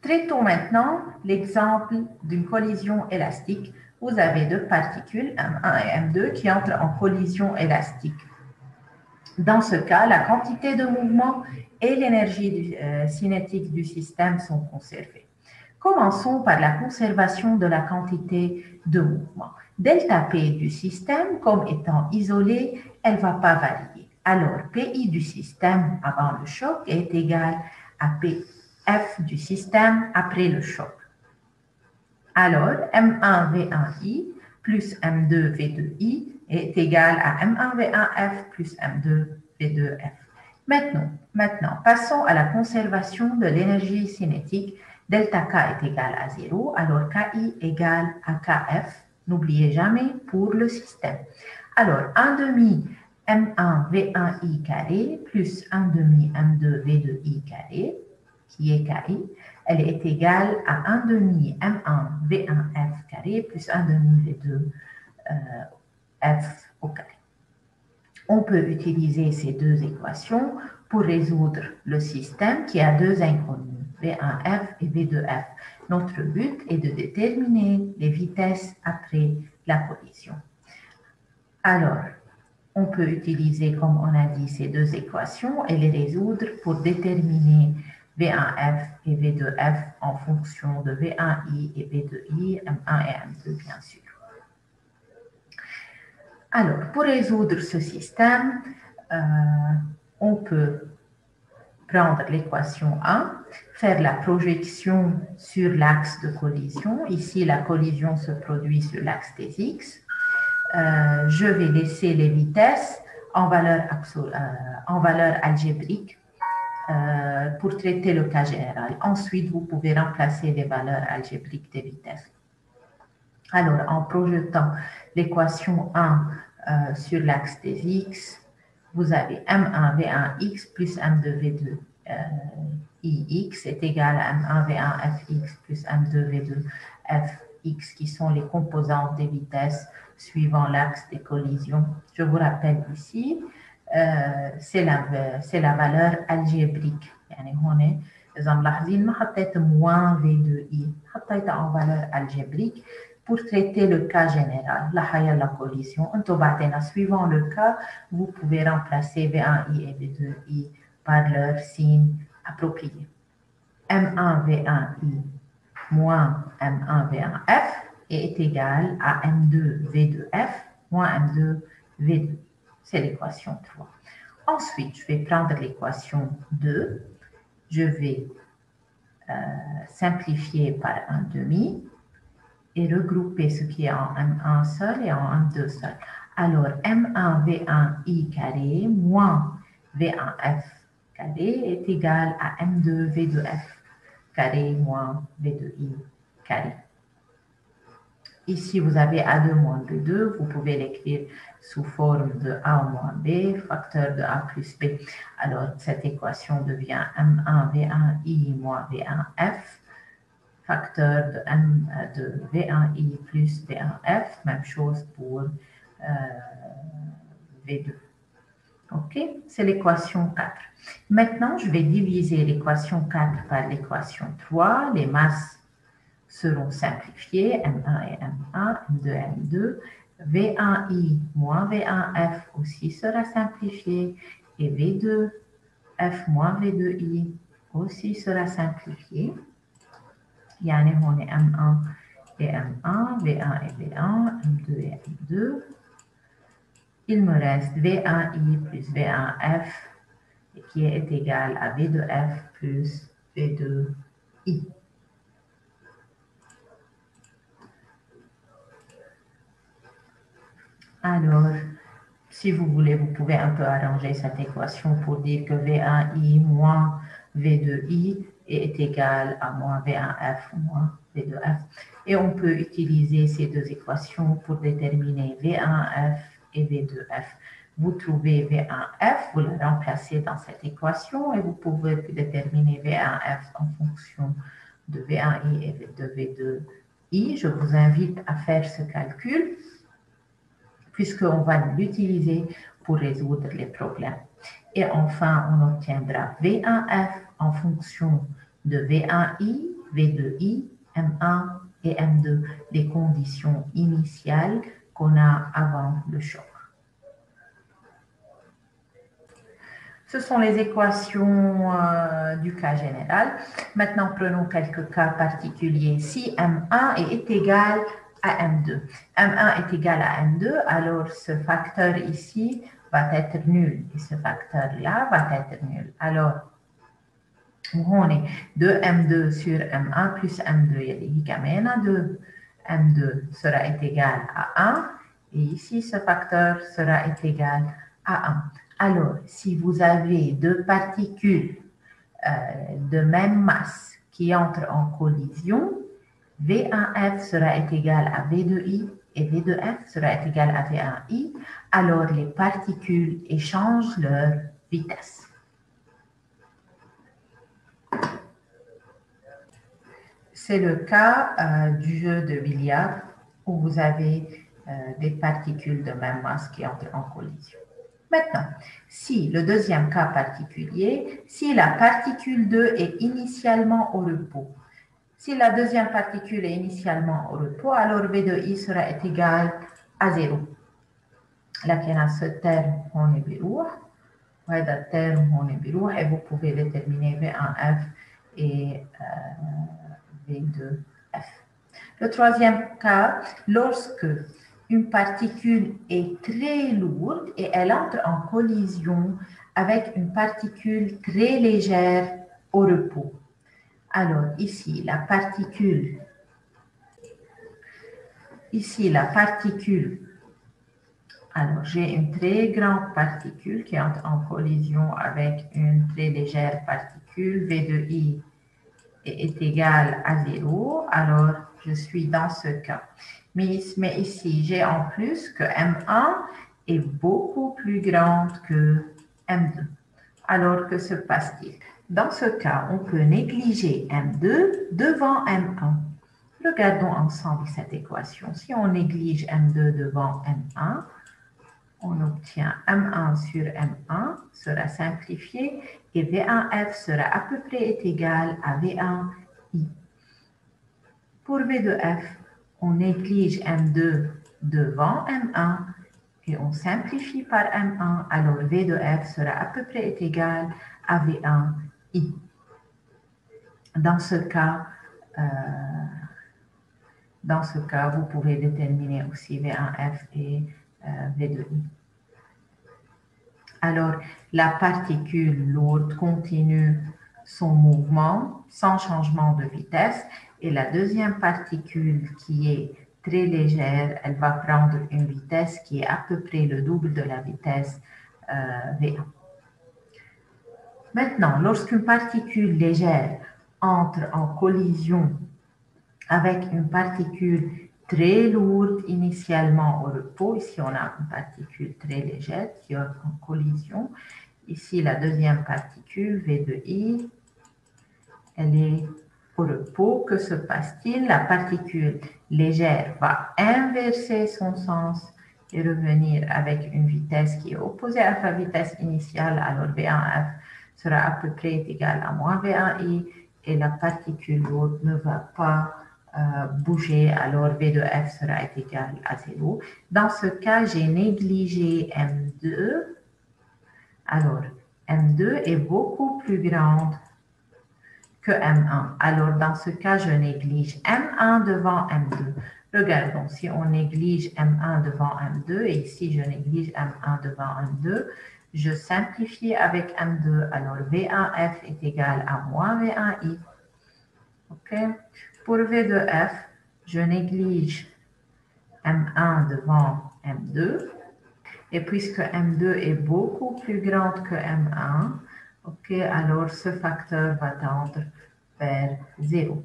Traitons maintenant l'exemple d'une collision élastique. Vous avez deux particules, M1 et M2, qui entrent en collision élastique. Dans ce cas, la quantité de mouvement et l'énergie cinétique du système sont conservées. Commençons par la conservation de la quantité de mouvement. Delta P du système, comme étant isolée, elle ne va pas varier. Alors, PI du système avant le choc est égal à PF du système après le choc. Alors, M1 V1I plus M2 V2I est égal à M1 V1F plus M2 V2F. Maintenant, passons à la conservation de l'énergie cinétique. Delta K est égal à 0, alors KI égale à KF. N'oubliez jamais pour le système. Alors, 1 demi M1 V1I carré plus 1 demi M2 V2I carré, qui est KI, elle est égale à 1 demi M1 V1F carré plus 1 demi V2F au carré. On peut utiliser ces deux équations pour résoudre le système qui a deux inconnus, V1F et V2F. Notre but est de déterminer les vitesses après la collision. Alors, on peut utiliser, comme on a dit, ces deux équations et les résoudre pour déterminer V1F et V2F en fonction de V1I et V2I, M1 et M2, bien sûr. Alors, pour résoudre ce système, on peut prendre l'équation 1, faire la projection sur l'axe de collision. Ici, la collision se produit sur l'axe des X. Je vais laisser les vitesses en valeur algébrique pour traiter le cas général. Ensuite, vous pouvez remplacer les valeurs algébriques des vitesses. Alors, en projetant l'équation 1 sur l'axe des X, vous avez M1 V1X plus M2 V2IX est égal à M1 V1Fx plus M2 V2Fx qui sont les composantes des vitesses suivant l'axe des collisions. Je vous rappelle ici, c'est la valeur algébrique. يعني هون إذا ملاحظين ما حطيت moins V2I حطيتها en valeur algébrique pour traiter le cas général, la collision. Suivant le cas, vous pouvez remplacer V1I et V2I par leur signe approprié. M1 V1I moins M1 V1F est égal à M2 V2F moins M2 V2. C'est l'équation 3. Ensuite, je vais prendre l'équation 2. Je vais simplifier par 1 demi et regrouper ce qui est en M1 seul et en M2 seul. Alors, M1 V1I carré moins V1F carré est égal à M2 V2F carré moins V2I carré. Ici, vous avez A2 moins B2. Vous pouvez l'écrire sous forme de A moins B, facteur de A plus B. Alors, cette équation devient M1 V1I moins V1F, facteur de V1I plus V1F. Même chose pour V2. OK? C'est l'équation 4. Maintenant, je vais diviser l'équation 4 par l'équation 3. Les masses seront simplifiées, M1 et M1, M2 et M2. V1I moins V1F aussi sera simplifié et V2F moins V2I aussi sera simplifié. يعني هون M1 et M1, V1 et V1, M2 et M2. Il me reste V1I plus V1F qui est égal à V2F plus V2I. Alors, si vous voulez, vous pouvez un peu arranger cette équation pour dire que V1I moins V2I est égal à moins V1F moins V2F. Et on peut utiliser ces deux équations pour déterminer V1F et V2F. Vous trouvez V1F, vous le remplacez dans cette équation et vous pouvez déterminer V1F en fonction de V1I et de V2I. Je vous invite à faire ce calcul puisqu'on va l'utiliser pour résoudre les problèmes. Et enfin, on obtiendra V1F en fonction de V1I V2I, M1 et M2, les conditions initiales qu'on a avant le choc. Ce sont les équations du cas général. Maintenant, prenons quelques cas particuliers. Si M1 est égal à M2, M1 est égal à M2, alors ce facteur ici va être nul et ce facteur-là va être nul. Alors, on est 2M2 sur M1 plus M2, il y a 2. M2 sera égal à 1 et ici, ce facteur sera égal à 1. Alors, si vous avez deux particules de même masse qui entrent en collision, V1F sera égal à V2I et V2F sera égal à V1I, alors les particules échangent leur vitesse. C'est le cas du jeu de billard où vous avez des particules de même masse qui entrent en collision. Maintenant, si le deuxième cas particulier, si la particule 2 est initialement au repos, si la deuxième particule est initialement au repos, alors V2I sera égal à 0. لكن ce terme هون بيروح وهذا الترم هون بيروح et vous pouvez déterminer V1F et V2F. Le troisième cas, lorsque une particule est très lourde et elle entre en collision avec une particule très légère au repos. Alors ici, la particule, alors j'ai une très grande particule qui entre en collision avec une très légère particule, V2I est égal à 0, alors je suis dans ce cas. Mais ici, j'ai en plus que M1 est beaucoup plus grande que M2. Alors, que se passe-t-il? Dans ce cas, on peut négliger M2 devant M1. Regardons ensemble cette équation. Si on néglige M2 devant M1, on obtient M1 sur M1 sera simplifié et V1F sera à peu près égal à V1I. Pour V2F, on néglige M2 devant M1 et on simplifie par M1, alors V2F sera à peu près égal à V1I. Dans ce cas, vous pouvez déterminer aussi V1F et V2I. Alors, la particule lourde continue son mouvement sans changement de vitesse et la deuxième particule qui est très légère, elle va prendre une vitesse qui est à peu près le double de la vitesse V1. Maintenant, lorsqu'une particule légère entre en collision avec une particule très lourde initialement au repos, ici on a une particule très légère qui est en collision, ici la deuxième particule V2I, elle est au repos. Que se passe-t-il? La particule légère va inverser son sens et revenir avec une vitesse qui est opposée à sa vitesse initiale, alors V1F sera à peu près égal à moins V1I et la particule lourde ne va pas bouger, alors V2F sera égal à 0. Dans ce cas, j'ai négligé M2. Alors, M2 est beaucoup plus grande que M1. Alors, dans ce cas, je néglige M1 devant M2. Regardons, si on néglige M1 devant M2, et ici, je néglige M1 devant M2, je simplifie avec M2, alors V1F est égal à moins V1I. OK? Pour V2F, je néglige M1 devant M2. Et puisque M2 est beaucoup plus grande que M1, OK, alors ce facteur va tendre vers 0.